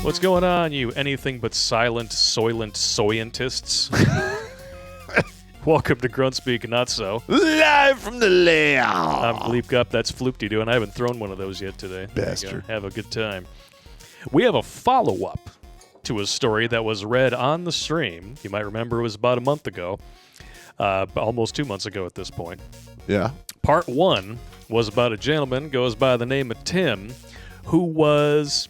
What's going on, you anything but silent, soylent soyentists? Welcome to Grunt Speak, not so. Live from the lab. I'm Bleep Gup, that's Floopty-Doo, and I haven't thrown one of those yet today. Bastard. Have a good time. We have a follow-up to a story that was read on the stream. You might remember it was about a month ago. Almost 2 months ago at this point. Yeah. Part 1 was about a gentleman, goes by the name of Tim, who was,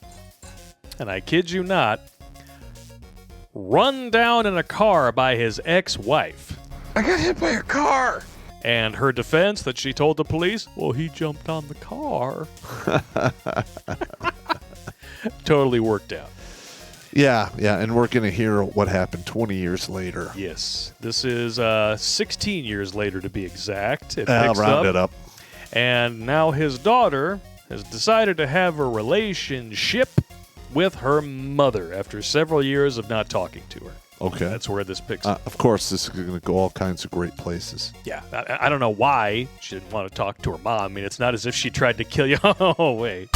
and I kid you not, run down in a car by his ex-wife. I got hit by a car. And her defense that she told the police, well, he jumped on the car. Totally worked out. Yeah, and we're going to hear what happened 20 years later. Yes. This is 16 years later, to be exact. I'll round it up. And now his daughter has decided to have a relationship with her mother after several years of not talking to her. Okay. That's where this picks up. Of course, this is going to go all kinds of great places. Yeah. I don't know why she didn't want to talk to her mom. I mean, it's not as if she tried to kill you. Oh, wait.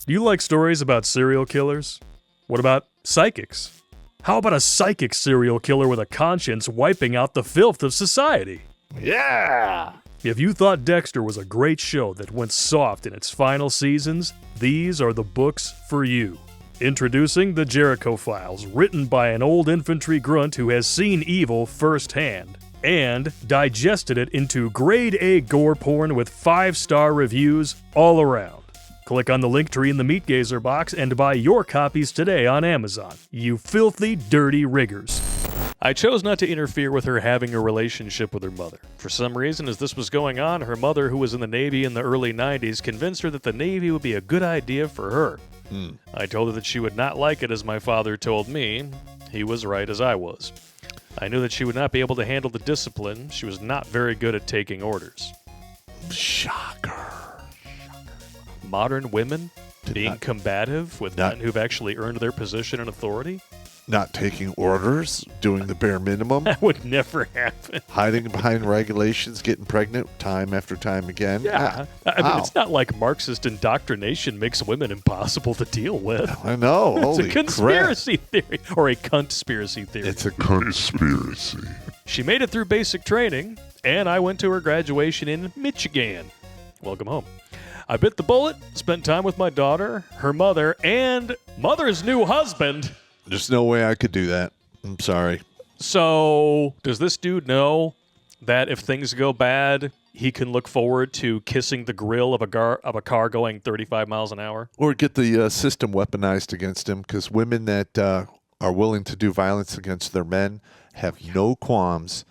Do you like stories about serial killers? What about psychics? How about a psychic serial killer with a conscience wiping out the filth of society? Yeah. If you thought Dexter was a great show that went soft in its final seasons, these are the books for you. Introducing The Jericho Files, written by an old infantry grunt who has seen evil firsthand, and digested it into grade A gore porn with 5-star reviews all around. Click on the link tree in the Meat Gazer box and buy your copies today on Amazon. You filthy, dirty riggers. I chose not to interfere with her having a relationship with her mother. For some reason, as this was going on, her mother, who was in the Navy in the early 90s, convinced her that the Navy would be a good idea for her. I told her that she would not like it as my father told me. He was right as I was. I knew that she would not be able to handle the discipline. She was not very good at taking orders. Shocker. Modern women being combative with men who've actually earned their position and authority? Not taking orders, doing the bare minimum. That would never happen. Hiding behind regulations, getting pregnant time after time again. Yeah. I mean, it's not like Marxist indoctrination makes women impossible to deal with. I know. It's a conspiracy theory, or a conspiracy theory. It's a conspiracy. She made it through basic training, and I went to her graduation in Michigan. Welcome home. I bit the bullet, spent time with my daughter, her mother, and mother's new husband. There's no way I could do that. I'm sorry. So, does this dude know that if things go bad, he can look forward to kissing the grill of a car going 35 miles an hour? Or get the system weaponized against him, because women that are willing to do violence against their men have no qualms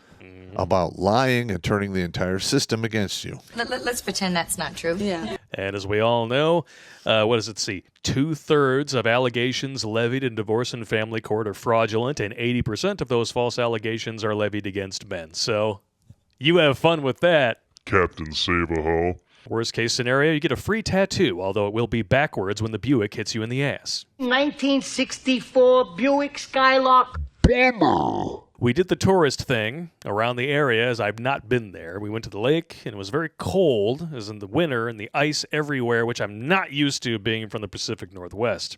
about lying and turning the entire system against you. Let's pretend that's not true. Yeah. And as we all know, what does it see? 2/3 of allegations levied in divorce and family court are fraudulent, and 80% of those false allegations are levied against men. So, you have fun with that, Captain Save-A-Ho. Worst case scenario, you get a free tattoo, although it will be backwards when the Buick hits you in the ass. 1964 Buick Skylark. We did the tourist thing around the area, as I've not been there. We went to the lake, and it was very cold, as in the winter, and the ice everywhere, which I'm not used to being from the Pacific Northwest.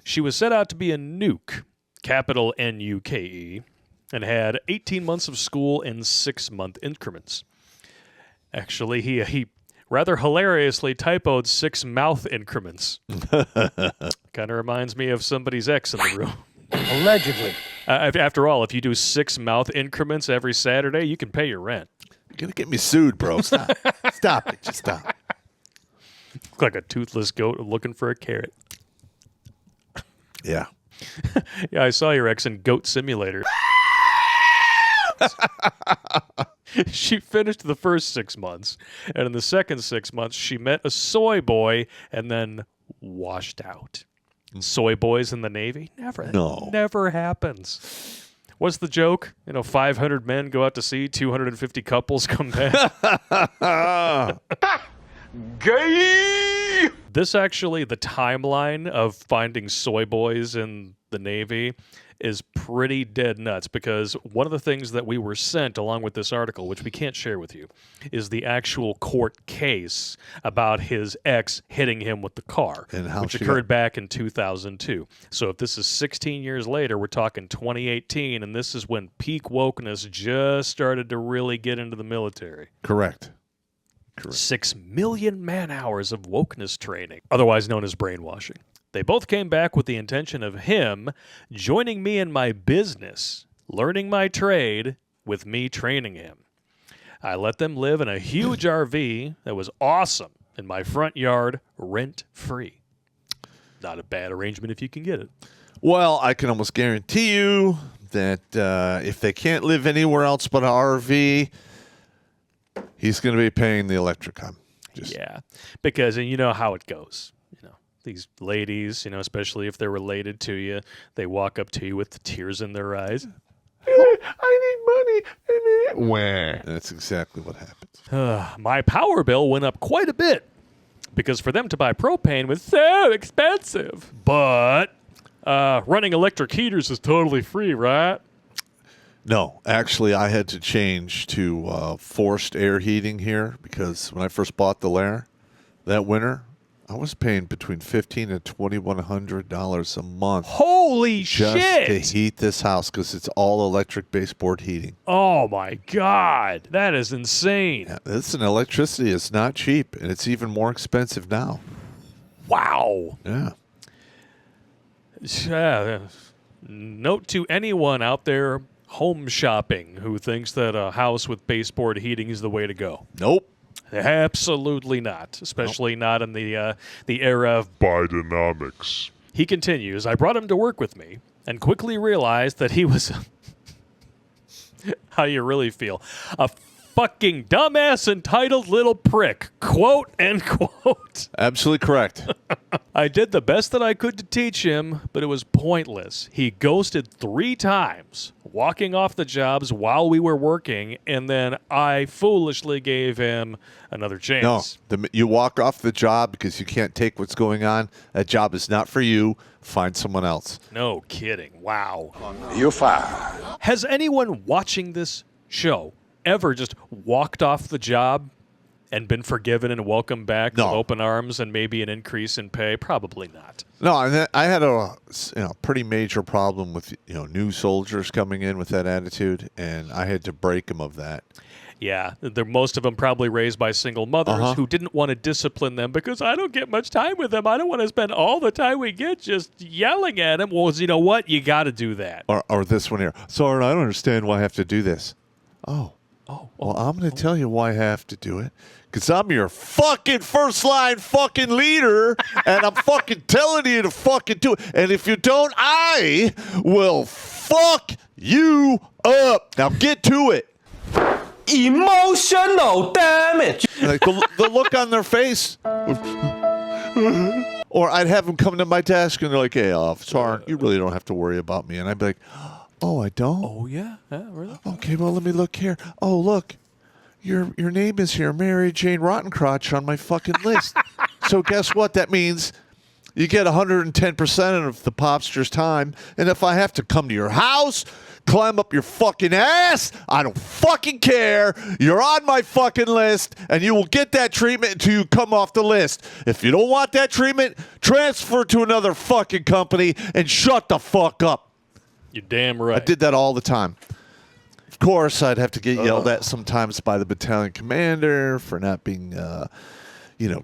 She was set out to be a nuke, capital N-U-K-E, and had 18 months of school in 6-month increments. Actually, he rather hilariously typoed 6-mouth increments. Kind of reminds me of somebody's ex in the room. Allegedly. After all, if you do 6-mouth increments every Saturday, you can pay your rent. You're going to get me sued, bro. Stop. Stop it. Just stop. Look like a toothless goat looking for a carrot. Yeah. Yeah, I saw your ex in Goat Simulator. She finished the first 6 months, and in the second 6 months, she met a soy boy and then washed out. Soy boys in the Navy? Never happens. What's the joke? 500 men go out to sea, 250 couples come back. Gay! This actually, the timeline of finding soy boys in the Navy is pretty dead nuts, because one of the things that we were sent along with this article, which we can't share with you, is the actual court case about his ex hitting him with the car, And how which she occurred back in 2002. So if this is 16 years later, we're talking 2018, and this is when peak wokeness just started to really get into the military. Correct. 6 million man-hours of wokeness training, otherwise known as brainwashing. They both came back with the intention of him joining me in my business, learning my trade, with me training him. I let them live in a huge RV that was awesome in my front yard, rent-free. Not a bad arrangement if you can get it. Well, I can almost guarantee you that if they can't live anywhere else but an RV, he's going to be paying the electric on. Yeah, because and you know how it goes. These ladies, especially if they're related to you, they walk up to you with the tears in their eyes. I need money. Wah. That's exactly what happens. My power bill went up quite a bit because for them to buy propane was so expensive. But running electric heaters is totally free, right? No, actually, I had to change to forced air heating here because when I first bought the lair that winter, I was paying between $1,500 and $2,100 a month. Holy just shit! to heat this house because it's all electric baseboard heating. Oh my God, that is insane! Yeah, listen, electricity is not cheap, and it's even more expensive now. Wow. Yeah. Note to anyone out there home shopping who thinks that a house with baseboard heating is the way to go. Nope. Absolutely not, especially not in the era of Bidenomics. He continues, I brought him to work with me and quickly realized that he was, how you really feel, a fucking dumbass entitled little prick, quote, end quote. Absolutely correct. I did the best that I could to teach him, but it was pointless. He ghosted 3 times, walking off the jobs while we were working, and then I foolishly gave him another chance. No, you walk off the job because you can't take what's going on. That job is not for you. Find someone else. No kidding. Wow. You're fired. Has anyone watching this show ever just walked off the job and been forgiven and welcomed back with open arms and maybe an increase in pay? Probably not. No, and I had a pretty major problem with new soldiers coming in with that attitude, and I had to break them of that. Yeah, most of them probably raised by single mothers who didn't want to discipline them because I don't get much time with them. I don't want to spend all the time we get just yelling at them. Well, you know what? You got to do that. Or this one here. Sorry, I don't understand why I have to do this. Well, I'm going to tell you why I have to do it. Because I'm your fucking first line fucking leader, and I'm fucking telling you to fucking do it. And if you don't, I will fuck you up. Now get to it. Emotional damage. Like the look on their face. Or I'd have them come to my desk, and they're like, hey, officer, you really don't have to worry about me. And I'd be like, oh, I don't? Oh, yeah? Really? Okay, well, let me look here. Oh, look. Your name is here, Mary Jane Rottencrotch, on my fucking list. So guess what? That means you get 110% of the Popster's time. And if I have to come to your house, climb up your fucking ass, I don't fucking care. You're on my fucking list, and you will get that treatment until you come off the list. If you don't want that treatment, transfer to another fucking company and shut the fuck up. You're damn right. I did that all the time. Of course, I'd have to get yelled at sometimes by the battalion commander for not being,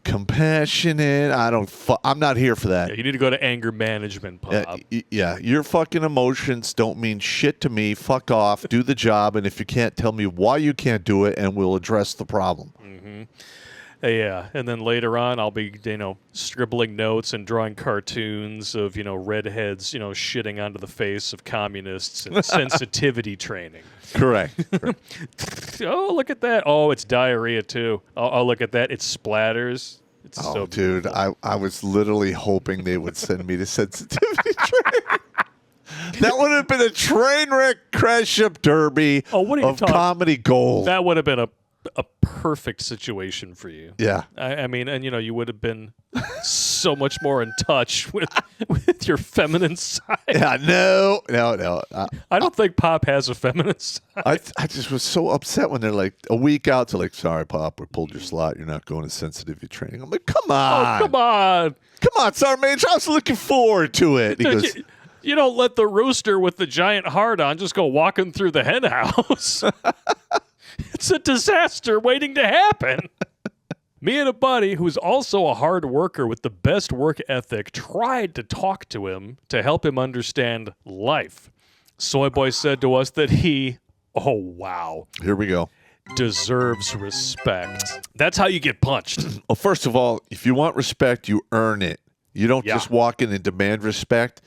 compassionate. I'm not here for that. Yeah, you need to go to anger management, Popp. Yeah, your fucking emotions don't mean shit to me. Fuck off. Do the job, and if you can't, tell me why you can't do it, and we'll address the problem. Mm-hmm. Yeah, and then later on, I'll be, scribbling notes and drawing cartoons of, redheads, shitting onto the face of communists and sensitivity training. Correct. Oh, look at that. Oh, it's diarrhea, too. Oh, look at that. It splatters. It's so dude, beautiful. I was literally hoping they would send me to sensitivity training. That would have been a train wreck crash up derby of comedy gold. That would have been a a perfect situation for you. Yeah. I mean, and you would have been so much more in touch with your feminine side. Yeah, no. I don't think Popp has a feminine side. I just was so upset when they're like a week out to like, sorry, Popp, we pulled your slot. You're not going to sensitivity training. I'm like, come on. Oh, come on. Come on, Sergeant Major. I was looking forward to it. He goes, You don't let the rooster with the giant heart on just go walking through the hen house. It's a disaster waiting to happen. Me and a buddy who's also a hard worker with the best work ethic tried to talk to him to help him understand life. Soy Boy said to us that he, oh wow, here we go, deserves respect. That's how you get punched. Well, first of all, if you want respect, you earn it. You don't just walk in and demand respect.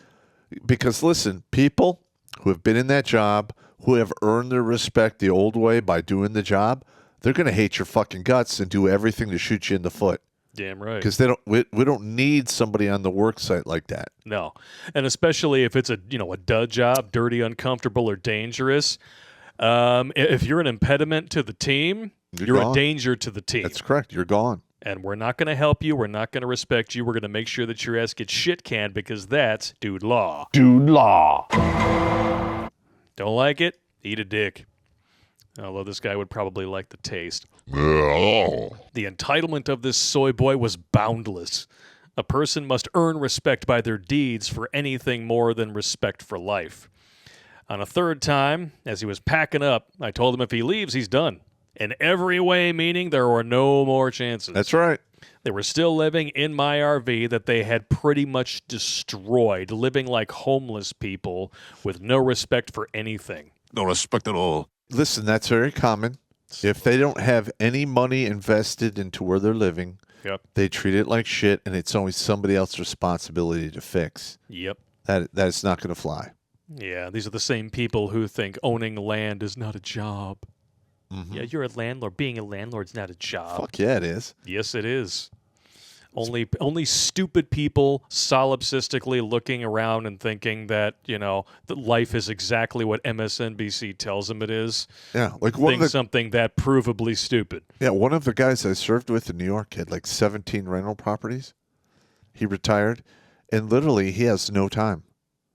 Because listen, people who have been in that job, who have earned their respect the old way by doing the job, they're going to hate your fucking guts and do everything to shoot you in the foot. Damn right. Because we don't need somebody on the work site like that. No. And especially if it's a dud job, dirty, uncomfortable, or dangerous. If you're an impediment to the team, you're a danger to the team. That's correct. You're gone. And we're not going to help you. We're not going to respect you. We're going to make sure that your ass gets shit canned because that's dude law. Dude law. Don't like it? Eat a dick. Although this guy would probably like the taste. Oh. The entitlement of this soy boy was boundless. A person must earn respect by their deeds for anything more than respect for life. On a third time, as he was packing up, I told him if he leaves, he's done. In every way, meaning there were no more chances. That's right. They were still living in my RV that they had pretty much destroyed, living like homeless people with no respect for anything. No respect at all. Listen, that's very common. If they don't have any money invested into where they're living, they treat it like shit, and it's always somebody else's responsibility to fix. Yep. That's not going to fly. Yeah, these are the same people who think owning land is not a job. Mm-hmm. Yeah, you're a landlord. Being a landlord's not a job. Fuck yeah, it is. Yes, it is. Only stupid people solipsistically looking around and thinking that, that life is exactly what MSNBC tells them it is. Yeah, like something that provably stupid. Yeah, one of the guys I served with in New York had like 17 rental properties. He retired, and literally he has no time.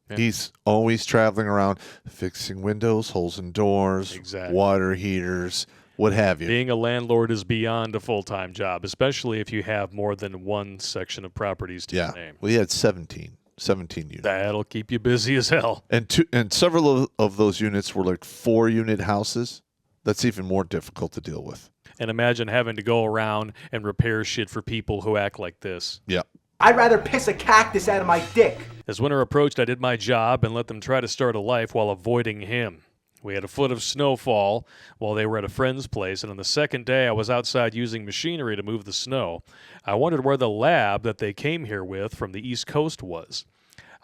Yeah. He's always traveling around fixing windows, holes in doors, water heaters, what have you. Being a landlord is beyond a full-time job, especially if you have more than one section of properties to your name. Well, he had 17 units. That'll keep you busy as hell. And several of those units were like 4-unit houses. That's even more difficult to deal with. And imagine having to go around and repair shit for people who act like this. Yeah. I'd rather piss a cactus out of my dick. As winter approached, I did my job and let them try to start a life while avoiding him. We had a foot of snowfall while they were at a friend's place, and on the second day I was outside using machinery to move the snow. I wondered where the lab that they came here with from the East Coast was.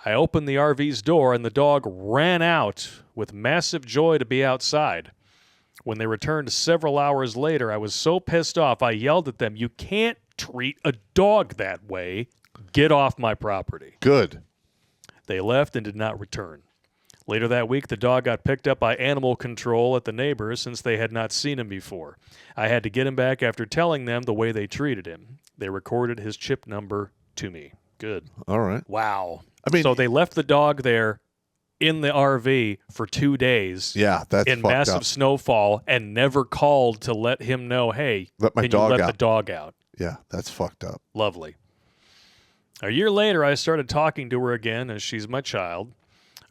I opened the RV's door, and the dog ran out with massive joy to be outside. When they returned several hours later, I was so pissed off I yelled at them, "You can't treat a dog that way. Get off my property." Good. They left and did not return. Later that week, the dog got picked up by animal control at the neighbors since they had not seen him before. I had to get him back after telling them the way they treated him. They recorded his chip number to me. Good. All right. Wow. I mean, so they left the dog there in the RV for 2 days. Yeah, that's in massive snowfall and never called to let him know, hey, let the dog out? Yeah, that's fucked up. Lovely. A year later, I started talking to her again as she's my child.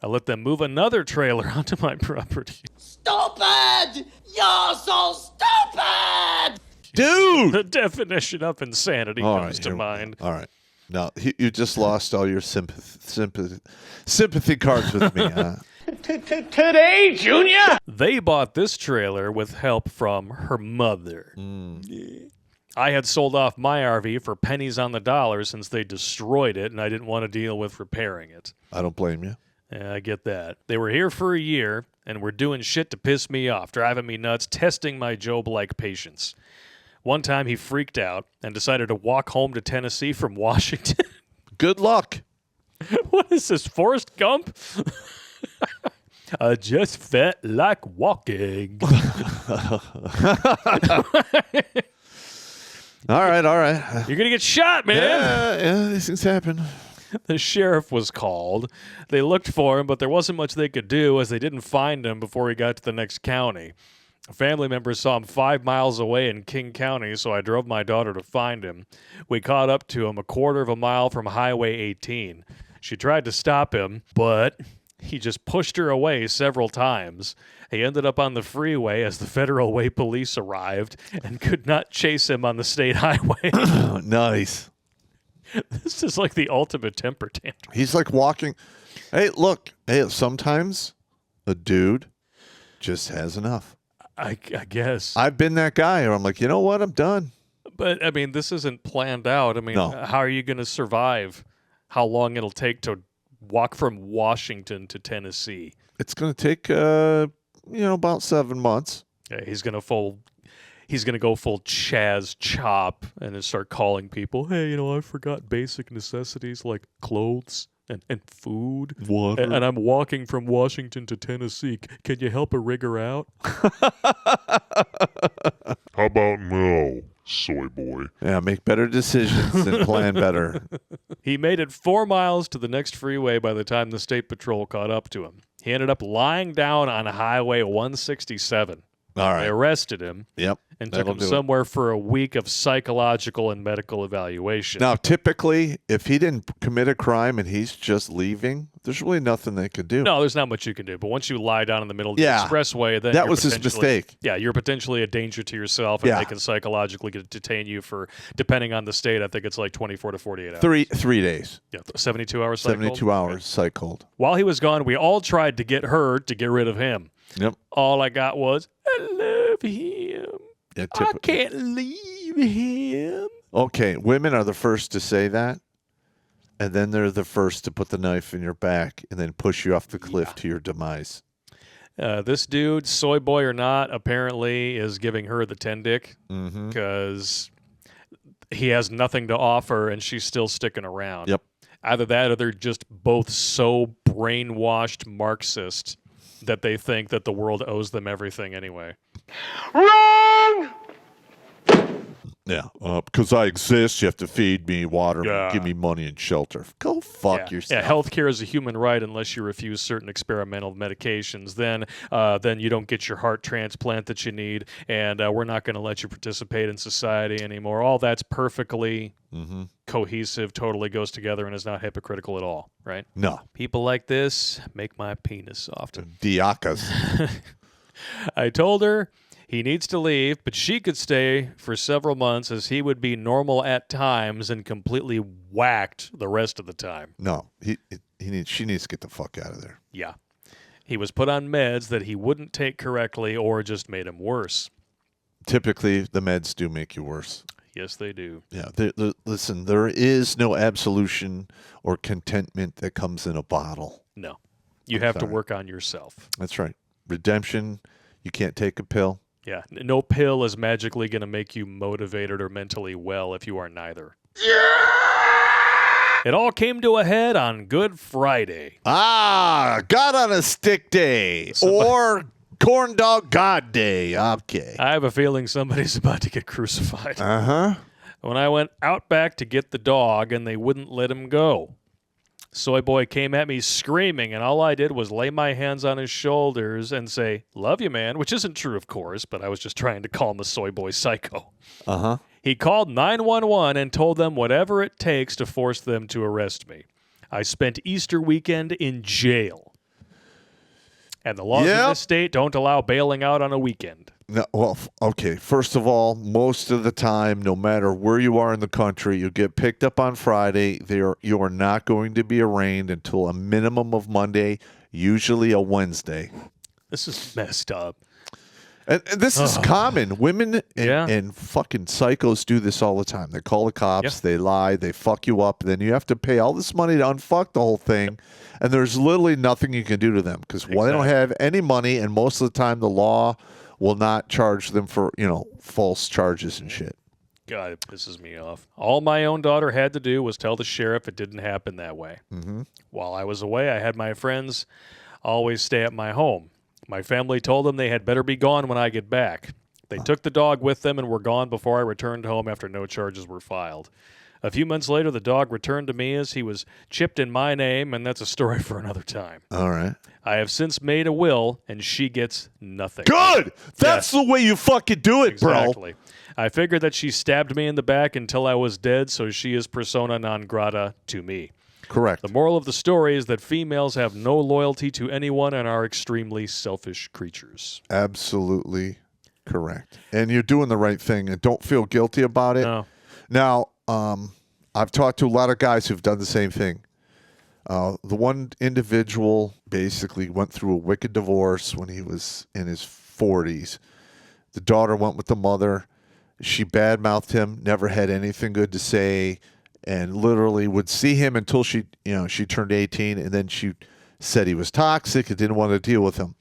I let them move another trailer onto my property. Stupid! You're so stupid! Dude! The definition of insanity comes to mind. All right. No, you just lost all your sympathy cards with me, huh? Today, Junior? They bought this trailer with help from her mother. I had sold off my RV for pennies on the dollar since they destroyed it, and I didn't want to deal with repairing it. I don't blame you. Yeah, I get that. They were here for a year, and were doing shit to piss me off, driving me nuts, testing my Job-like patience. One time he freaked out and decided to walk home to Tennessee from Washington. Good luck. What is this, Forrest Gump? I just felt like walking. All right. You're going to get shot, man. Yeah, these things happen. The sheriff was called. They looked for him, but there wasn't much they could do as they didn't find him before he got to the next county. Family members saw him 5 miles away in King County, so I drove my daughter to find him. We caught up to him a quarter of a mile from Highway 18. She tried to stop him, but he just pushed her away several times. He ended up on the freeway as the Federal Way Police arrived and could not chase him on the state highway. Nice. This is like the ultimate temper tantrum. He's like walking. Hey, look. Hey, sometimes a dude just has enough. I guess. I've been that guy where I'm like, you know what? I'm done. But, I mean, this isn't planned out. I mean, No. How are you going to survive? How long it'll take to walk from Washington to Tennessee? It's going to take, about 7 months. Yeah, he's going to go full Chaz Chop and then start calling people, hey, I forgot basic necessities like clothes and food. Water. And I'm walking from Washington to Tennessee. Can you help a rigger out? How about no, soy boy? Yeah, make better decisions and plan better. He made it 4 miles to the next freeway by the time the state patrol caught up to him. He ended up lying down on Highway 167. All They right. arrested him Yep. and took that'll him do it. somewhere for a week of psychological and medical evaluation. Now, typically, if he didn't commit a crime and he's just leaving, there's really nothing they could do. No, there's not much you can do. But once you lie down in the middle of the Yeah. expressway, then That you're was his potentially- mistake. Yeah, you're potentially a danger to yourself, and Yeah. they can psychologically detain you for, depending on the state, I think it's like 24 to 48 hours. 3 days. Yeah, 72 hours cycle. 72 hours cycled. While he was gone, we all tried to get her to get rid of him. Yep. All I got was, I love him. Yeah, I can't leave him. Okay, women are the first to say that, and then they're the first to put the knife in your back and then push you off the cliff to your demise. This dude, soy boy or not, apparently is giving her the 10 dick Mm-hmm. because he has nothing to offer and she's still sticking around. Yep. Either that or they're just both so brainwashed Marxist that they think that the world owes them everything anyway. Yeah, because I exist, you have to feed me, water me, Yeah. give me money and shelter. Go fuck yourself. Yeah, healthcare is a human right unless you refuse certain experimental medications. Then you don't get your heart transplant that you need, and we're not going to let you participate in society anymore. All that's perfectly cohesive, totally goes together, and is not hypocritical at all, right? No. People like this make my penis soft. Diakas. I told her he needs to leave, but she could stay for several months as he would be normal at times and completely whacked the rest of the time. No, she needs to get the fuck out of there. Yeah. He was put on meds that he wouldn't take correctly or just made him worse. Typically, the meds do make you worse. Yes, they do. Yeah, listen, there is no absolution or contentment that comes in a bottle. No. You have to work on yourself. That's right. Redemption, you can't take a pill. Yeah. No pill is magically going to make you motivated or mentally well if you are neither. It all came to a head on Good Friday. God on a stick day or corn dog God day. Okay. I have a feeling somebody's about to get crucified. Uh-huh. When I went out back to get the dog and they wouldn't let him go. Soy boy came at me screaming, and all I did was lay my hands on his shoulders and say, "Love you, man," which isn't true, of course, but I was just trying to call him a soy boy psycho. Uh-huh. He called 911 and told them whatever it takes to force them to arrest me. I spent Easter weekend in jail. And the laws in this state don't allow bailing out on a weekend. No, well, okay. First of all, most of the time, no matter where you are in the country, you get picked up on Friday. You are not going to be arraigned until a minimum of Monday, usually a Wednesday. This is messed up. And this is common. Women Yeah. and fucking psychos do this all the time. They call the cops, Yeah. they lie, they fuck you up, then you have to pay all this money to unfuck the whole thing, and there's literally nothing you can do to them because they don't have any money, and most of the time the law will not charge them for, false charges and shit. God, it pisses me off. All my own daughter had to do was tell the sheriff it didn't happen that way. Mm-hmm. While I was away, I had my friends always stay at my home. My family told them they had better be gone when I get back. They took the dog with them and were gone before I returned home after no charges were filed. A few months later, the dog returned to me as he was chipped in my name, and that's a story for another time. All right. I have since made a will, and she gets nothing. Good! That's the way you fucking do it, bro. Exactly. I figured that she stabbed me in the back until I was dead, so she is persona non grata to me. Correct. The moral of the story is that females have no loyalty to anyone and are extremely selfish creatures. Absolutely correct. And you're doing the right thing, and don't feel guilty about it. No. Now, I've talked to a lot of guys who've done the same thing. The one individual basically went through a wicked divorce when he was in his 40s. The daughter went with the mother. She badmouthed him, never had anything good to say, and literally would see him until she turned 18, and then she said he was toxic and didn't want to deal with him.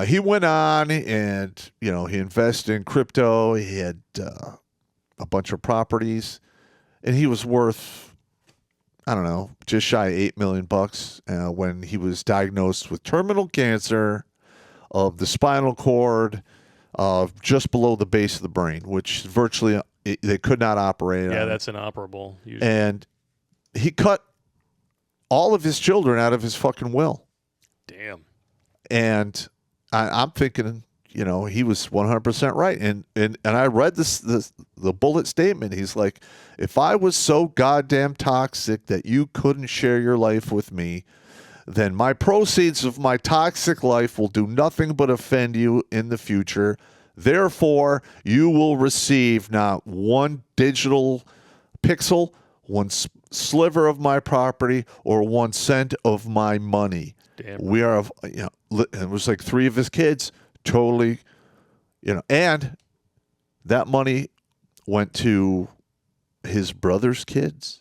He went on and, he invested in crypto. He had a bunch of properties, and he was worth, I don't know, just shy of $8 million when he was diagnosed with terminal cancer of the spinal cord, just below the base of the brain, which virtually they could not operate on. Yeah, that's inoperable. Usually. And he cut all of his children out of his fucking will. Damn. And I'm thinking, he was 100% right. And I read the bullet statement. He's like, if I was so goddamn toxic that you couldn't share your life with me, then my proceeds of my toxic life will do nothing but offend you in the future. Therefore, you will receive not one digital pixel, one sliver of my property, or 1 cent of my money. Damn. We are, it was like 3 of his kids totally, and that money went to his brother's kids,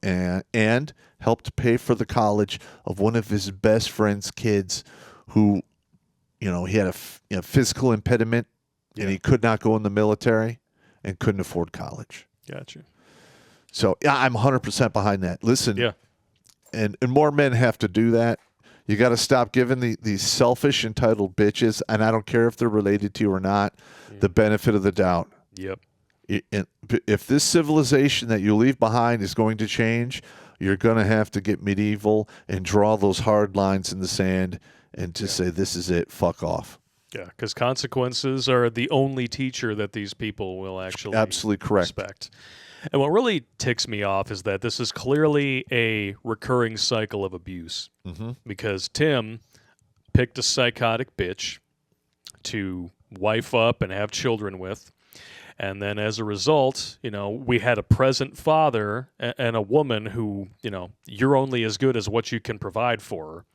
and helped pay for the college of one of his best friend's kids who, he had a physical impediment and he could not go in the military and couldn't afford college. Gotcha. So, yeah, I'm 100% behind that. Listen, Yeah. and more men have to do that. You got to stop giving these selfish, entitled bitches, and I don't care if they're related to you or not, the benefit of the doubt. Yep. If this civilization that you leave behind is going to change, you're going to have to get medieval and draw those hard lines in the sand and just say, this is it, fuck off. Yeah, because consequences are the only teacher that these people will actually Absolutely correct. respect. And what really ticks me off is that this is clearly a recurring cycle of abuse. Mm-hmm. Because Tim picked a psychotic bitch to wife up and have children with. And then as a result, we had a present father and a woman who, you're only as good as what you can provide for her.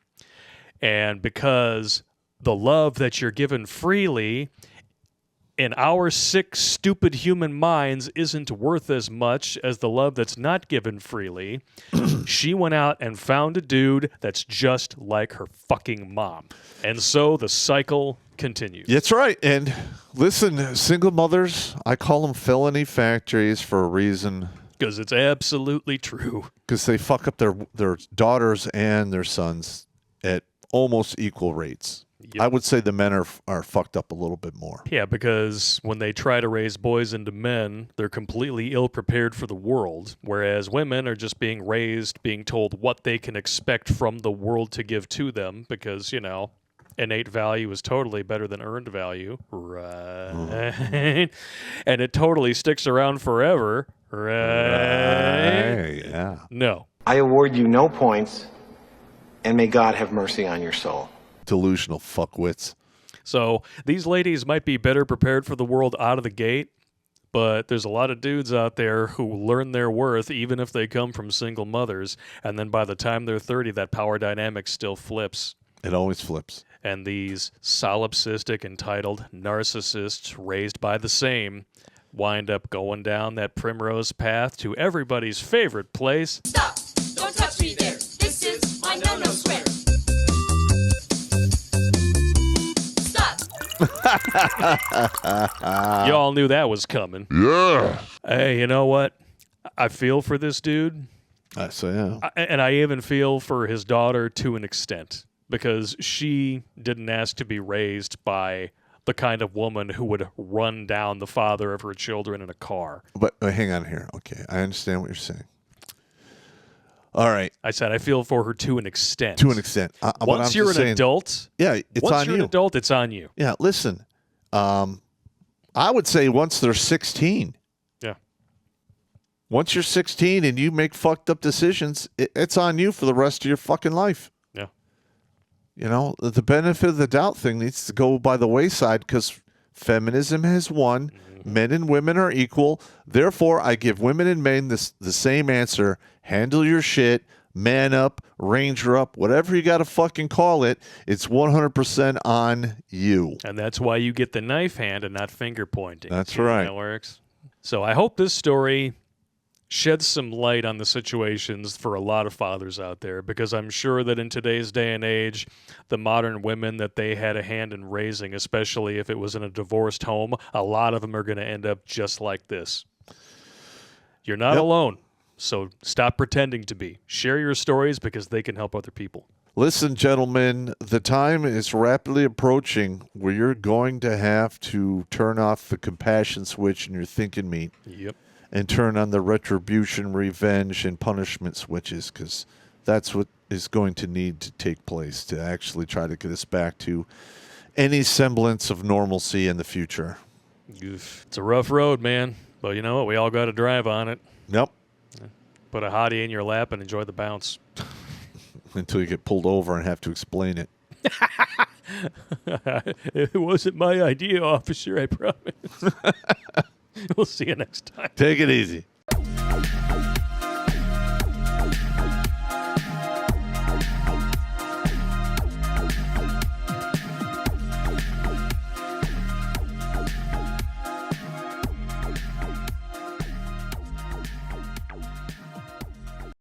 And because the love that you're given freely in our sick, stupid human minds isn't worth as much as the love that's not given freely, she went out and found a dude that's just like her fucking mom. And so the cycle continues. That's right. And listen, single mothers, I call them felony factories for a reason. Because it's absolutely true. Because they fuck up their daughters and their sons at almost equal rates. Yep. I would say the men are fucked up a little bit more. Yeah, because when they try to raise boys into men, they're completely ill-prepared for the world, whereas women are just being raised, being told what they can expect from the world to give to them, because, innate value is totally better than earned value, right? And it totally sticks around forever, right? Yeah. No. I award you no points, and may God have mercy on your soul. Delusional fuckwits. So these ladies might be better prepared for the world out of the gate, but there's a lot of dudes out there who learn their worth even if they come from single mothers, and then by the time they're 30, that power dynamic still flips. It always flips. And these solipsistic, entitled narcissists raised by the same wind up going down that primrose path to everybody's favorite place. Stop! Don't touch me there. This is my no-no square. Y'all knew that was coming. Yeah. Hey, you know what? I feel for this dude So yeah. And I even feel for his daughter to an extent, because she didn't ask to be raised by the kind of woman who would run down the father of her children in a car. But hang on here. Okay, I understand what you're saying. All right. I said I feel for her to an extent. To an extent. Once you're an adult, yeah, it's once on you're you. an adult, it's on you. Yeah, listen. I would say once they're 16. Yeah. Once you're 16 and you make fucked up decisions, it's on you for the rest of your fucking life. Yeah. You know, the benefit of the doubt thing needs to go by the wayside because feminism has won. Men and women are equal. Therefore, I give women and men the same answer. Handle your shit. Man up. Ranger up. Whatever you got to fucking call it. It's 100% on you. And that's why you get the knife hand and not finger pointing. That's See how right. that works. So I hope this story sheds some light on the situations for a lot of fathers out there, because I'm sure that in today's day and age, the modern women that they had a hand in raising, especially if it was in a divorced home, a lot of them are going to end up just like this. You're not alone, so stop pretending to be. Share your stories because they can help other people. Listen, gentlemen, the time is rapidly approaching where you're going to have to turn off the compassion switch in your thinking meat. Yep. And turn on the retribution, revenge, and punishment switches, because that's what is going to need to take place to actually try to get us back to any semblance of normalcy in the future. It's a rough road, man. But you know what? We all got to drive on it. Nope. Put a hottie in your lap and enjoy the bounce. Until you get pulled over and have to explain it. It wasn't my idea, officer, I promise. We'll see you next time. Take it easy.